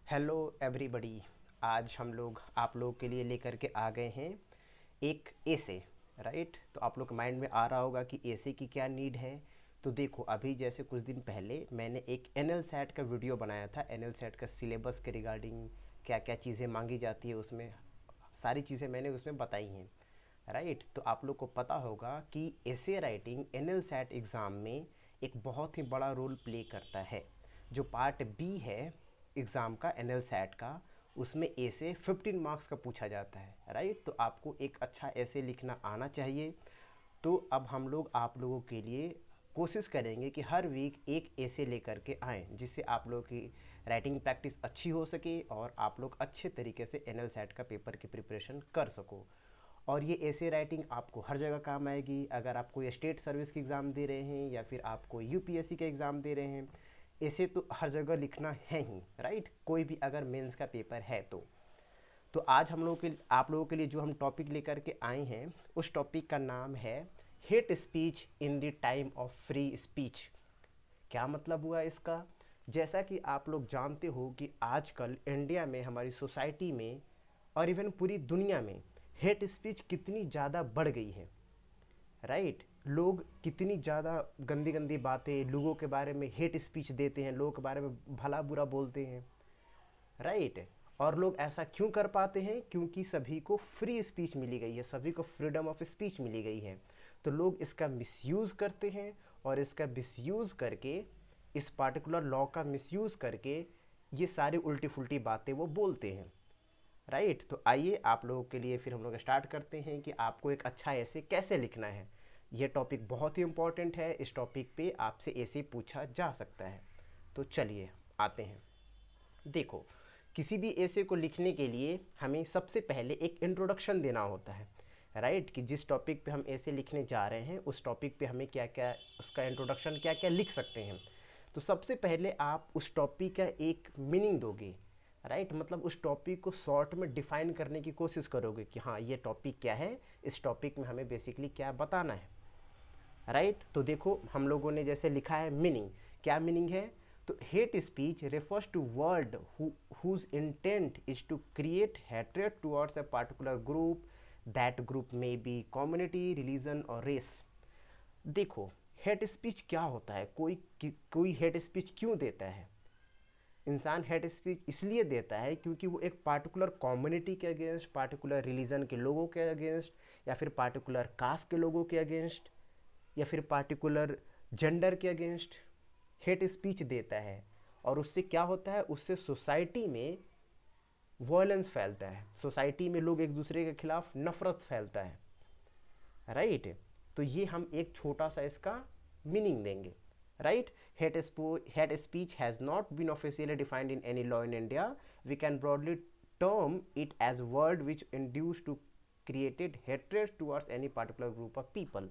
Hello everybody. आज हम लोग आप लोगों के लिए लेकर के आ गए हैं एक एसे। राइट, तो आप लोग के माइंड में आ रहा होगा कि एसे की क्या नीड है। तो देखो, अभी जैसे कुछ दिन पहले मैंने एक एनएल सेट का वीडियो बनाया था। एनएल सेट का सिलेबस के रिगार्डिंग क्या क्या चीज़ें मांगी जाती है उसमें, सारी चीज़ें मैंने उसमें बताई हैं। राइट, तो आप लोग को पता होगा कि essay writing NL set exam में एक बहुत ही बड़ा रोल प्ले करता है। जो पार्ट बी है एग्ज़ाम का एनएल सेट का, उसमें ए से 15 मार्क्स का पूछा जाता है। राइट, तो आपको एक अच्छा ऐसे लिखना आना चाहिए। तो अब हम लोग आप लोगों के लिए कोशिश करेंगे कि हर वीक एक ऐसे लेकर के आएँ, जिससे आप लोगों की राइटिंग प्रैक्टिस अच्छी हो सके और आप लोग अच्छे तरीके से एनएल सेट का पेपर की प्रिपरेशन कर सको। और ये ऐसे राइटिंग आपको हर जगह काम आएगी। अगर आप कोई स्टेट सर्विस की एग्ज़ाम दे रहे हैं या फिर आप कोई यूपीएससी का एग्ज़ाम दे रहे हैं, ऐसे तो हर जगह लिखना है ही। राइट, कोई भी अगर मेंस का पेपर है तो आज हम लोग के आप लोगों के लिए जो हम टॉपिक लेकर के आए हैं, उस टॉपिक का नाम है hate speech in the time of free speech. क्या मतलब हुआ इसका? जैसा कि आप लोग जानते हो कि आजकल इंडिया में, हमारी सोसाइटी में और इवन पूरी दुनिया में हेट स्पीच कितनी ज़्यादा बढ़ गई है। राइट, लोग कितनी ज़्यादा गंदी गंदी बातें लोगों के बारे में हेट स्पीच देते हैं, लोगों के बारे में भला बुरा बोलते हैं। राइट, और लोग ऐसा क्यों कर पाते हैं? क्योंकि सभी को फ्री स्पीच मिली गई है, सभी को फ्रीडम ऑफ स्पीच मिली गई है। तो लोग इसका मिसयूज़ करते हैं और इसका मिसयूज़ करके, इस पार्टिकुलर लॉ का मिसयूज़ करके ये सारी उल्टी फुल्टी बातें वो बोलते हैं। राइट, तो आइए आप लोगों के लिए फिर हम लोग स्टार्ट करते हैं कि आपको एक अच्छा ऐसे कैसे लिखना है। ये टॉपिक बहुत ही इंपॉर्टेंट है। इस टॉपिक पे आपसे ऐसे पूछा जा सकता है। तो चलिए आते हैं। देखो, किसी भी ऐसे को लिखने के लिए हमें सबसे पहले एक इंट्रोडक्शन देना होता है। राइट, कि जिस टॉपिक पे हम ऐसे लिखने जा रहे हैं, उस टॉपिक पे हमें क्या क्या, उसका इंट्रोडक्शन क्या क्या लिख सकते हैं। तो सबसे पहले आप उस टॉपिक का एक मीनिंग दोगे। राइट, मतलब उस टॉपिक को शॉर्ट में डिफाइन करने की कोशिश करोगे कि हाँ, ये टॉपिक क्या है, इस टॉपिक में हमें बेसिकली क्या बताना है। राइट, तो देखो हम लोगों ने जैसे लिखा है मीनिंग। क्या मीनिंग है? तो hate speech refers to word whose intent is to create hatred towards a particular group. That group may be community, religion or race. देखो, हेट स्पीच क्या होता है? कोई हेट स्पीच क्यों देता है? इंसान हेट स्पीच इसलिए देता है क्योंकि वो एक पार्टिकुलर कम्युनिटी के अगेंस्ट, पार्टिकुलर रिलीजन के लोगों के अगेंस्ट, या फिर पार्टिकुलर कास्ट के लोगों के अगेंस्ट, या फिर पार्टिकुलर जेंडर के अगेंस्ट हेट स्पीच देता है। और उससे क्या होता है? उससे सोसाइटी में वॉयलेंस फैलता है, सोसाइटी में लोग एक दूसरे के खिलाफ नफरत फैलता है। राइट, तो ये हम एक छोटा सा इसका मीनिंग देंगे। Right, hate speech has not been officially defined in any law in India. We can broadly term it as word which induce to created hatred towards any particular group of people.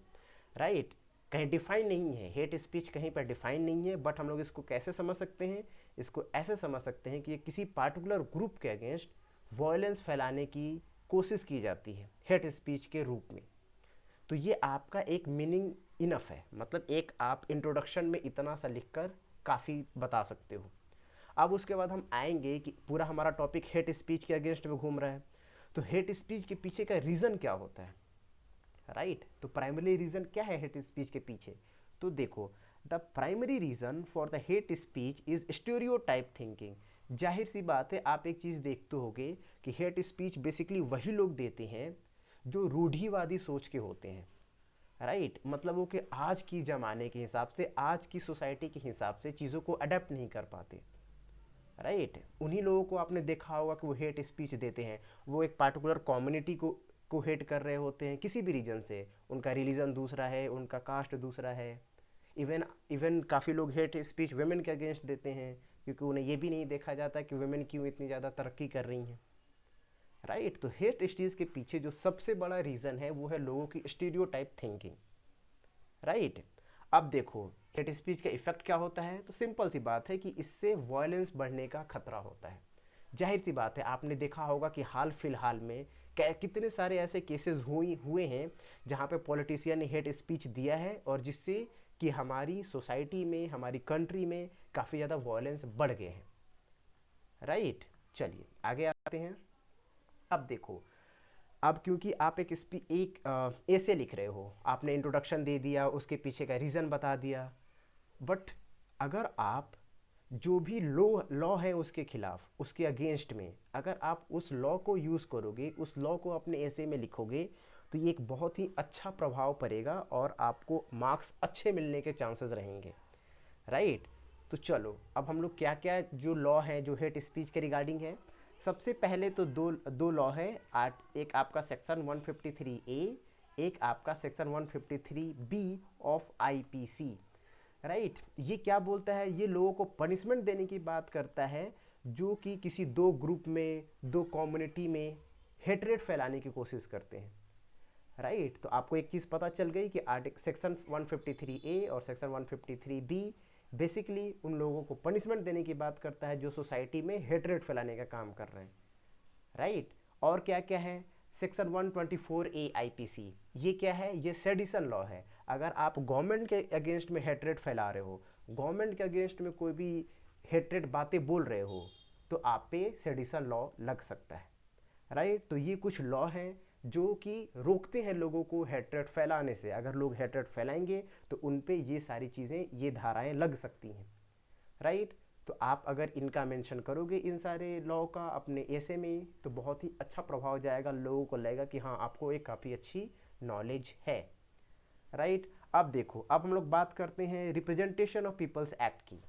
Right, कहीं define नहीं है, hate speech कहीं पर define नहीं है, but हम लोग इसको कैसे समझ सकते हैं? इसको ऐसे समझ सकते हैं कि ये किसी पार्टिकुलर ग्रुप के अगेंस्ट वॉयलेंस फैलाने की कोशिश की जाती है हेट स्पीच के रूप में। तो ये आपका एक मीनिंग इनफ है, मतलब एक आप इंट्रोडक्शन में इतना सा लिखकर काफ़ी बता सकते हो। अब उसके बाद हम आएंगे कि पूरा हमारा टॉपिक हेट स्पीच के अगेंस्ट में घूम रहा है, तो हेट स्पीच के पीछे का रीज़न क्या होता है। राइट, तो प्राइमरी रीज़न क्या है हेट स्पीच के पीछे? तो देखो, the primary reason for the hate speech is stereotype thinking. जाहिर सी बात है, आप एक चीज़ देखते होगे कि हेट स्पीच बेसिकली वही लोग देते हैं जो रूढ़िवादी सोच के होते हैं। राइट, मतलब वो कि आज की ज़माने के हिसाब से, आज की सोसाइटी के हिसाब से चीज़ों को अडेप्ट नहीं कर पाते। राइट, उन्हीं लोगों को आपने देखा होगा कि वो हेट स्पीच देते हैं। वो एक पार्टिकुलर कम्युनिटी को हेट कर रहे होते हैं किसी भी रीजन से। उनका रिलीजन दूसरा है, उनका कास्ट दूसरा है। इवन इवन काफ़ी लोग हेट स्पीच वेमेन के अगेंस्ट देते हैं, क्योंकि उन्हें ये भी नहीं देखा जाता कि वेमेन क्यों इतनी ज़्यादा तरक्की कर रही हैं। राइट, तो हेट स्पीच के पीछे जो सबसे बड़ा रीज़न है वो है लोगों की स्टीरियोटाइप थिंकिंग। राइट, अब देखो हेट स्पीच का इफेक्ट क्या होता है? तो सिंपल सी बात है कि इससे वायलेंस बढ़ने का खतरा होता है। जाहिर सी बात है, आपने देखा होगा कि हाल फिलहाल में कितने सारे ऐसे केसेस हुए हैं जहाँ पे पॉलिटिशियन ने हेट स्पीच दिया है, और जिससे कि हमारी सोसाइटी में, हमारी कंट्री में काफ़ी ज़्यादा वायलेंस बढ़ गए हैं। राइट। चलिए आगे आते हैं। अब देखो, अब क्योंकि आप एक ऐसे लिख रहे हो, आपने इंट्रोडक्शन दे दिया, उसके पीछे का रीज़न बता दिया, बट अगर आप जो भी लॉ है उसके खिलाफ, उसके अगेंस्ट में अगर आप उस लॉ को यूज़ करोगे, उस लॉ को अपने ऐसे में लिखोगे, तो ये एक बहुत ही अच्छा प्रभाव पड़ेगा और आपको मार्क्स अच्छे मिलने के चांसेस रहेंगे, राइट। तो चलो अब हम लोग क्या क्या जो लॉ है जो हेट स्पीच के रिगार्डिंग है, सबसे पहले तो दो दो लॉ है। एक आपका सेक्शन 153 ए, एक आपका section 153 B of IPC, right. ये क्या बोलता है, ये लोगों को पनिशमेंट देने की बात करता है जो कि किसी दो ग्रुप में, दो कम्युनिटी में हेटरेट फैलाने की कोशिश करते हैं, राइट। तो आपको एक चीज़ पता चल गई कि आर्टिकल सेक्शन 153 ए और सेक्शन 153 बी बेसिकली उन लोगों को पनिशमेंट देने की बात करता है जो सोसाइटी में हेटरेट फैलाने का काम कर रहे हैं, राइट। और क्या क्या है, सेक्शन 124 ए आईपीसी, ये क्या है, ये सेडिशन लॉ है। अगर आप गवर्नमेंट के अगेंस्ट में हेटरेट फैला रहे हो, गवर्नमेंट के अगेंस्ट में कोई भी हेटरेट बातें बोल रहे हो, तो आप पे सेडिशन लॉ लग सकता है, राइट। तो ये कुछ लॉ हैं जो कि रोकते हैं लोगों को हेटरेट फैलाने से। अगर लोग हेटरेट फैलाएंगे तो उन पे ये सारी चीज़ें, ये धाराएं लग सकती हैं, राइट। तो आप अगर इनका मेंशन करोगे इन सारे लॉ का अपने ऐसे में, तो बहुत ही अच्छा प्रभाव जाएगा, लोगों को लगेगा कि हाँ आपको एक काफ़ी अच्छी नॉलेज है, राइट। अब देखो, अब हम लोग बात करते हैं रिप्रेजेंटेशन ऑफ पीपल्स एक्ट की।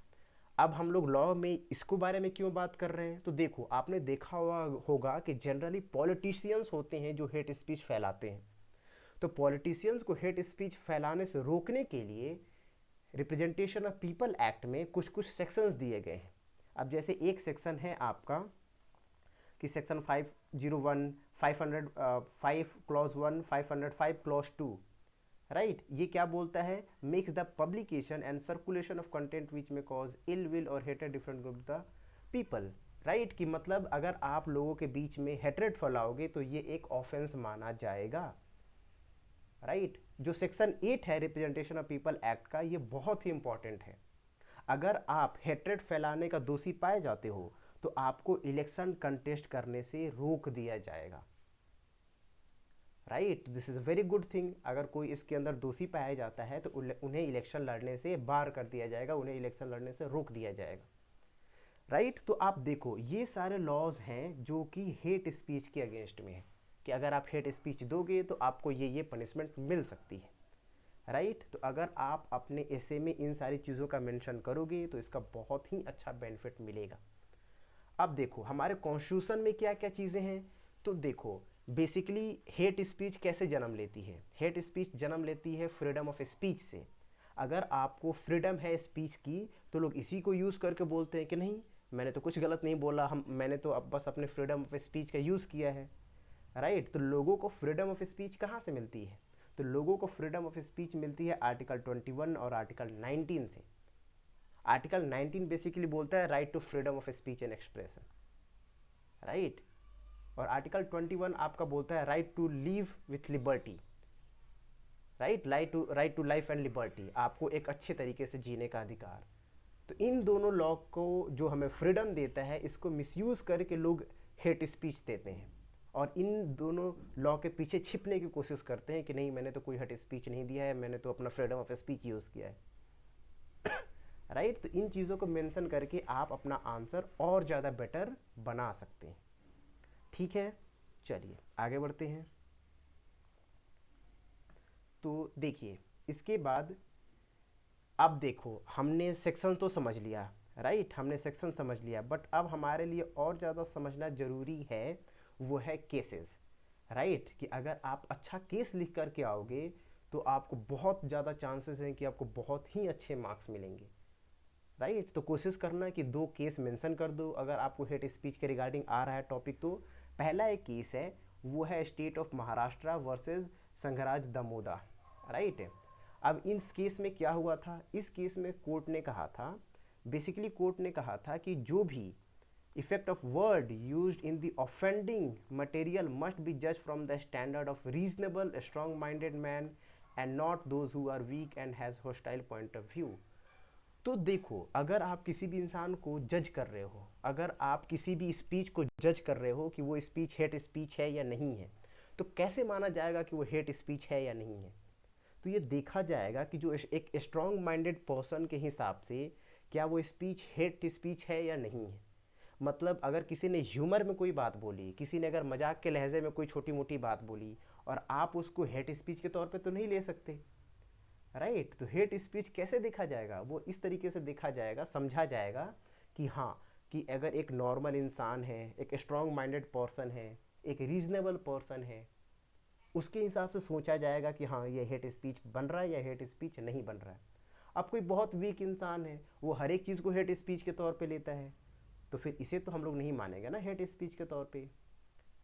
अब हम लोग लॉ में इसको बारे में क्यों बात कर रहे हैं, तो देखो आपने देखा हुआ होगा कि जनरली पॉलिटिशियंस होते हैं जो हेट स्पीच फैलाते हैं। तो पॉलिटिशियंस को हेट स्पीच फैलाने से रोकने के लिए रिप्रेजेंटेशन ऑफ पीपल एक्ट में कुछ कुछ सेक्शंस दिए गए हैं। अब जैसे एक सेक्शन है आपका कि सेक्शन 501, 505 क्लॉज 1, 505 क्लॉज 2, राइट। ये क्या बोलता है, makes the publication and circulation of content which में कॉज इल विल और hated different group the people, right. कि मतलब अगर आप लोगों के बीच में हेट्रेड फैलाओगे तो ये एक ऑफेंस माना जाएगा, राइट। जो सेक्शन 8 है रिप्रेजेंटेशन ऑफ पीपल एक्ट का, ये बहुत ही इंपॉर्टेंट है। अगर आप हेट्रेड फैलाने का दोषी पाए जाते हो तो आपको इलेक्शन कंटेस्ट करने से रोक दिया जाएगा, right. This is a very good thing. अगर कोई इसके अंदर दोषी पाया जाता है तो उन्हें इलेक्शन लड़ने से बार कर दिया जाएगा, उन्हें इलेक्शन लड़ने से रोक दिया जाएगा, राइट। तो आप देखो ये सारे लॉज हैं जो कि हेट स्पीच के अगेंस्ट में है, कि अगर आप हेट स्पीच दोगे तो आपको ये पनिशमेंट मिल सकती है, राइट। तो अगर आप अपने ऐसे में इन सारी चीज़ों का मेंशन करोगे तो इसका बहुत ही अच्छा बेनिफिट मिलेगा। अब देखो हमारे कॉन्स्टिट्यूशन में क्या क्या चीज़ें हैं, तो देखो बेसिकली हेट स्पीच कैसे जन्म लेती है, हेट स्पीच जन्म लेती है फ्रीडम ऑफ स्पीच से। अगर आपको फ्रीडम है स्पीच की तो लोग इसी को यूज़ करके बोलते हैं कि नहीं मैंने तो कुछ गलत नहीं बोला, मैंने तो अब बस अपने फ्रीडम ऑफ स्पीच का यूज़ किया है, राइट। तो लोगों को फ्रीडम ऑफ स्पीच कहाँ से मिलती है, तो लोगों को फ्रीडम ऑफ स्पीच मिलती है आर्टिकल 21 और आर्टिकल 19 से। आर्टिकल 19 बेसिकली बोलता है right to freedom of speech and expression, right. और आर्टिकल 21 आपका बोलता है right to live with liberty, right, right to life and liberty, आपको एक अच्छे तरीके से जीने का अधिकार। तो इन दोनों लॉ को जो हमें फ्रीडम देता है, इसको मिसयूज़ करके लोग हेट स्पीच देते हैं और इन दोनों लॉ के पीछे छिपने की कोशिश करते हैं कि नहीं मैंने तो कोई हेट स्पीच नहीं दिया है, मैंने तो अपना फ्रीडम ऑफ स्पीच यूज़ किया है, राइट। तो इन चीज़ों को मेंशन करके आप अपना आंसर और ज़्यादा बेटर बना सकते हैं, ठीक है। चलिए आगे बढ़ते हैं। तो देखिए इसके बाद, अब देखो हमने सेक्शन तो समझ लिया, राइट, हमने सेक्शन समझ लिया, बट अब हमारे लिए और ज़्यादा समझना ज़रूरी है, वो है केसेस, राइट। कि अगर आप अच्छा केस लिख करके आओगे तो आपको बहुत ज़्यादा चांसेस हैं कि आपको बहुत ही अच्छे मार्क्स मिलेंगे, राइट। तो कोशिश करना कि दो केस मेंशन कर दो अगर आपको हेट स्पीच के रिगार्डिंग आ रहा है टॉपिक। तो पहला एक केस है, वो है state of Maharashtra versus Sangharaj Damodar, right. अब इस केस में क्या हुआ था, इस केस में कोर्ट ने कहा था, बेसिकली कोर्ट ने कहा था कि जो भी effect of word used in the offending material must be जज from the standard of reasonable strong minded man and not those who are weak and has hostile point of view. तो देखो, अगर आप किसी भी इंसान को जज कर रहे हो, अगर आप किसी भी स्पीच को जज कर रहे हो कि वो स्पीच हेट स्पीच है या नहीं है, तो कैसे माना जाएगा कि वो हेट स्पीच है या नहीं है? तो ये देखा जाएगा कि जो एक स्ट्रांग माइंडेड पर्सन के हिसाब से क्या वो स्पीच हेट स्पीच है या नहीं है। मतलब अगर किसी ने ह्यूमर में कोई बात बोली, किसी ने अगर मजाक के लहजे में कोई छोटी मोटी बात बोली, और आप उसको हेट स्पीच के तौर पे तो नहीं ले सकते, राइट। तो हेट स्पीच कैसे देखा जाएगा? वो इस तरीके से देखा जाएगा, समझा जाएगा कि हाँ, कि अगर एक नॉर्मल इंसान है, एक स्ट्रांग माइंडेड पर्सन है, एक रीजनेबल पर्सन है, उसके हिसाब से सोचा जाएगा कि हाँ, ये हेट स्पीच बन रहा है या हेट स्पीच नहीं बन रहा है। अब कोई बहुत वीक इंसान है, वो हर एक चीज़ को हेट स्पीच के तौर पे लेता है, तो फिर इसे तो हम लोग नहीं मानेंगे ना हेट स्पीच के तौर पे,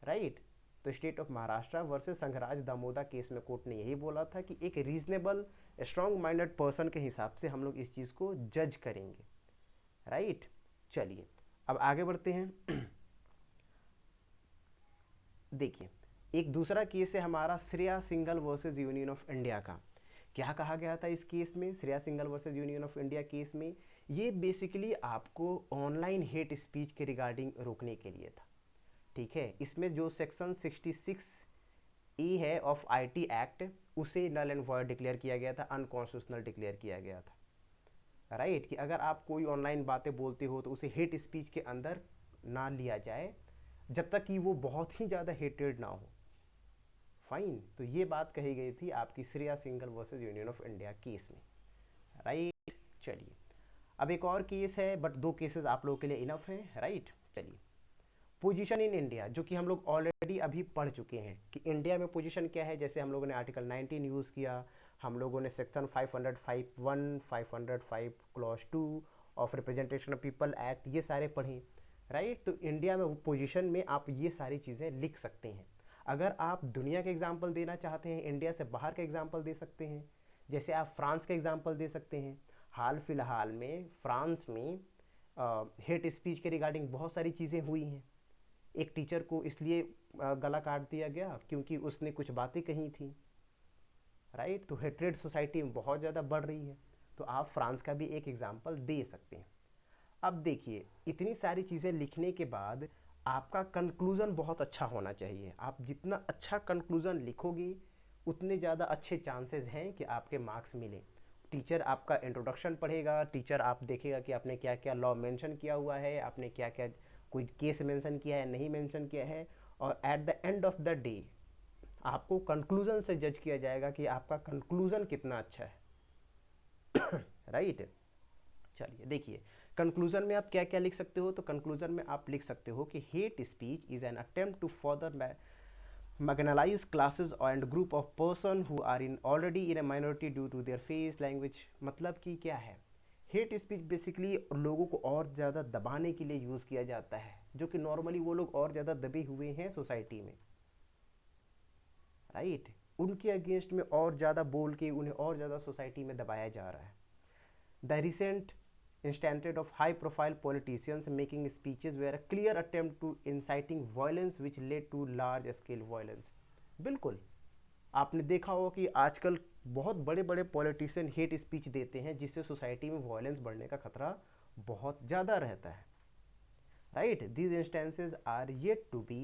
राइट। तो state of Maharashtra versus Sangharaj Damodar case में कोर्ट ने यही बोला था कि एक रीजनेबल स्ट्रांग माइंडेड पर्सन के हिसाब से हम लोग इस चीज़ को जज करेंगे, राइट। चलिए अब आगे बढ़ते हैं। देखिए, एक दूसरा केस है हमारा Shreya single versus union of India का। क्या कहा गया था इस केस में, Shreya single versus union of India case में? ये बेसिकली आपको ऑनलाइन हेट स्पीच के रिगार्डिंग रोकने के लिए था, ठीक है। इसमें जो सेक्शन 66 ई है ऑफ आईटी एक्ट, उसे नल एंड वॉइड डिक्लेयर किया गया था, अनकॉन्स्टिट्यूशनल डिक्लेयर किया गया था, राइट। कि अगर आप कोई ऑनलाइन बातें बोलते हो तो उसे हेट स्पीच के अंदर ना लिया जाए जब तक कि वो बहुत ही ज़्यादा हेटेड ना हो। फाइन, तो ये बात कही गई थी आपकी Shreya single versus union of India case में, राइट। चलिए अब एक और केस है, बट दो केसेस आप लोगों के लिए इनफ है, राइट। चलिए, पोजीशन इन इंडिया, जो कि हम लोग ऑलरेडी अभी पढ़ चुके हैं कि इंडिया में पोजीशन क्या है। जैसे हम लोगों ने आर्टिकल 19 यूज़ किया, हम लोगों ने section 505(1), 505 clause 2 of representation of people act, ये सारे पढ़े, राइट। तो इंडिया में पोजीशन में आप ये सारी चीज़ें लिख सकते हैं। अगर आप दुनिया के एग्जाम्पल देना चाहते हैं, इंडिया से बाहर का एग्जाम्पल दे सकते हैं। जैसे आप फ्रांस का एग्जाम्पल दे सकते हैं। हाल फिलहाल में फ्रांस में हेट स्पीच के रिगार्डिंग बहुत सारी चीज़ें हुई हैं। एक टीचर को इसलिए गला काट दिया गया क्योंकि उसने कुछ बातें कही थी, राइट। तो हेट्रेड सोसाइटी में बहुत ज़्यादा बढ़ रही है, तो आप फ्रांस का भी एक एग्जाम्पल दे सकते हैं। अब देखिए, इतनी सारी चीज़ें लिखने के बाद आपका कंक्लूज़न बहुत अच्छा होना चाहिए। आप जितना अच्छा कंक्लूज़न लिखोगे उतने ज़्यादा अच्छे चांसेस हैं कि आपके मार्क्स मिले। टीचर आपका इंट्रोडक्शन पढ़ेगा, टीचर आप देखेगा कि आपने क्या क्या लॉ मेंशन किया हुआ है, आपने क्या क्या कोई केस मेंशन किया है, नहीं मेंशन किया है, और at the end of the day आपको कंक्लूज़न से जज किया जाएगा कि आपका कंक्लूज़न कितना अच्छा है, राइट। चलिए देखिए, कंक्लूजन में आप क्या क्या लिख सकते हो। तो कंक्लूजन में आप लिख सकते हो कि hate speech is an attempt to further marginalized classes and group of person who are in already in a minority due to their face language। मतलब कि क्या है, हेट स्पीच बेसिकली लोगों को और ज़्यादा दबाने के लिए यूज़ किया जाता है, जो कि नॉर्मली वो लोग और ज़्यादा दबे हुए हैं सोसाइटी में, राइट। उनके अगेंस्ट में और ज़्यादा बोल के उन्हें और ज़्यादा सोसाइटी में दबाया जा रहा है। The recent instances of high-profile politicians making speeches were a clear attempt to inciting violence which led to large-scale violence। बिल्कुल, आपने देखा होगा कि आजकल बहुत बड़े बड़े पॉलिटिशियन हेट स्पीच देते हैं, जिससे सोसाइटी में वायलेंस बढ़ने का खतरा बहुत ज़्यादा रहता है, right। These instances are yet to be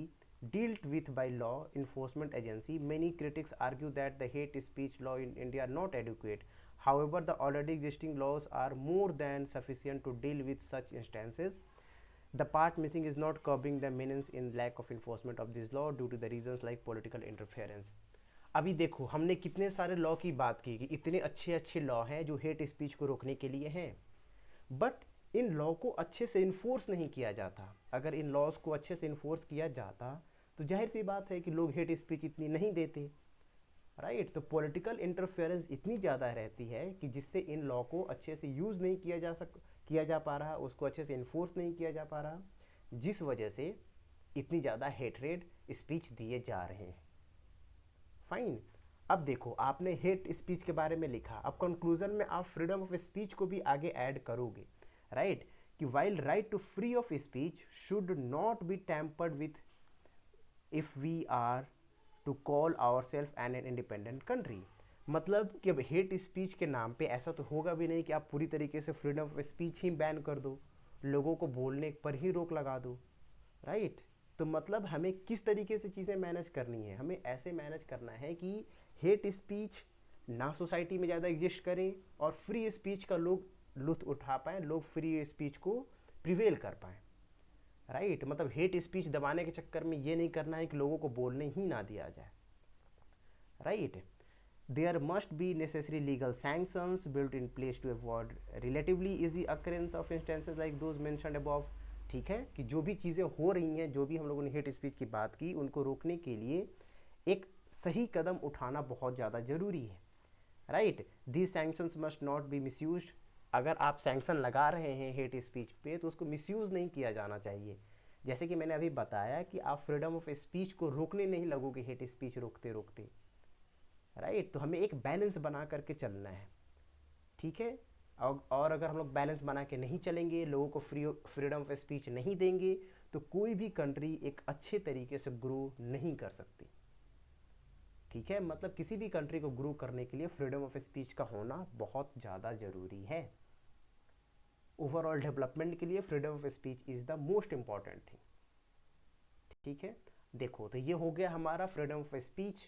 dealt with by law enforcement agency। Many critics argue that the hate speech law in India are not adequate। However, the already existing laws are more than sufficient to deal with such instances। The part missing is not curbing the menace in lack of enforcement of this law due to the reasons like political interference। अभी देखो, हमने कितने सारे law की बात की कि इतने अच्छे अच्छे लॉ हैं जो हेट स्पीच को रोकने के लिए हैं, बट इन लॉ को अच्छे से इन्फोर्स नहीं किया जाता। अगर इन लॉज को अच्छे से इन्फोर्स किया जाता तो जाहिर सी बात है कि लोग हेट स्पीच इतनी नहीं देते, राइट। तो पॉलिटिकल इंटरफेरेंस इतनी ज़्यादा रहती है कि जिससे इन लॉ को अच्छे से यूज़ नहीं किया जा पा रहा, उसको अच्छे से इन्फोर्स नहीं किया जा पा रहा, जिस वजह से इतनी ज़्यादा हेटरेड स्पीच दिए जा रहे हैं। फाइन, अब देखो, आपने हेट स्पीच के बारे में लिखा, अब कंक्लूजन में आप फ्रीडम ऑफ स्पीच को भी आगे ऐड करोगे, राइट। कि while right to free of speech should not be tampered with if we are to call our self an independent country. मतलब कि अब हेट स्पीच के नाम पे ऐसा तो होगा भी नहीं कि आप पूरी तरीके से freedom of speech he ban कर दो, लोगों को बोलने पर ही रोक लगा दो, राइट। तो मतलब हमें किस तरीके से चीज़ें मैनेज करनी है, हमें ऐसे मैनेज करना है कि हेट स्पीच ना सोसाइटी में ज़्यादा एग्जिस्ट करें और फ्री स्पीच का लोग लुत्फ उठा पाएँ, लोग फ्री स्पीच को प्रिवेल कर पाएँ, राइट। मतलब हेट स्पीच दबाने के चक्कर में ये नहीं करना है कि लोगों को बोलने ही ना दिया जाए, right. There must be necessary legal sanctions built in place to avoid relatively easy occurrence of instances like those mentioned above। ठीक है कि जो भी चीज़ें हो रही हैं, जो भी हम लोगों ने हेट स्पीच की बात की, उनको रोकने के लिए एक सही कदम उठाना बहुत ज़्यादा ज़रूरी है, right. These sanctions must not be misused. अगर आप सैंक्शन लगा रहे हैं हेट स्पीच पे तो उसको मिसयूज़ नहीं किया जाना चाहिए। जैसे कि मैंने अभी बताया कि आप फ्रीडम ऑफ स्पीच को रोकने नहीं लगोगे हेट स्पीच रोकते रोकते, राइट। तो हमें एक बैलेंस बना करके चलना है, ठीक है। और अगर हम लोग बैलेंस बना के नहीं चलेंगे, लोगों को फ्रीडम ऑफ स्पीच नहीं देंगे, तो कोई भी कंट्री एक अच्छे तरीके से ग्रो नहीं कर सकती, ठीक है। मतलब किसी भी कंट्री को ग्रो करने के लिए फ्रीडम ऑफ स्पीच का होना बहुत ज़्यादा ज़रूरी है। ओवरऑल डेवलपमेंट के लिए freedom of speech is the most important thing, ठीक है। देखो तो ये हो गया हमारा फ्रीडम ऑफ स्पीच,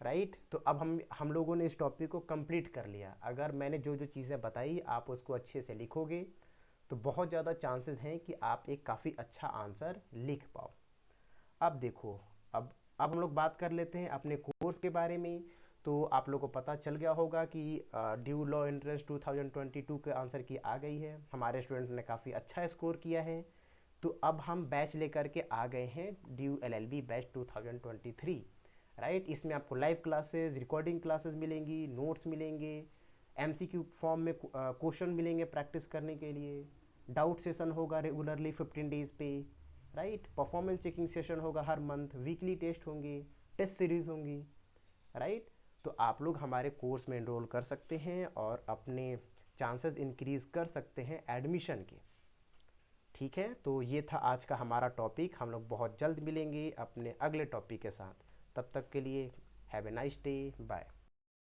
राइट। तो अब हम लोगों ने इस टॉपिक को कंप्लीट कर लिया। अगर मैंने जो जो चीज़ें बताई आप उसको अच्छे से लिखोगे तो बहुत ज़्यादा चांसेस हैं कि आप एक काफ़ी अच्छा आंसर लिख पाओ। अब देखो, अब हम लोग बात कर लेते हैं अपने कोर्स के बारे में। तो आप लोगों को पता चल गया होगा कि ड्यू लॉ एंट्रेंस 2022 के आंसर की आ गई है, हमारे स्टूडेंट ने काफ़ी अच्छा स्कोर किया है। तो अब हम बैच लेकर के आ गए हैं ड्यू एलएलबी बैच 2023, राइट। इसमें आपको लाइव क्लासेस, रिकॉर्डिंग क्लासेस मिलेंगी, नोट्स मिलेंगे, एमसीक्यू फॉर्म में क्वेश्चन मिलेंगे प्रैक्टिस करने के लिए, डाउट सेशन होगा रेगुलरली 15 डेज पे, राइट। परफॉर्मेंस चेकिंग सेशन होगा हर मंथ, वीकली टेस्ट होंगे, टेस्ट सीरीज होंगी, राइट। तो आप लोग हमारे कोर्स में एनरोल कर सकते हैं और अपने चांसेस इंक्रीज कर सकते हैं एडमिशन के, ठीक है। तो ये था आज का हमारा टॉपिक। हम लोग बहुत जल्द मिलेंगे अपने अगले टॉपिक के साथ। तब तक के लिए have a nice day, bye.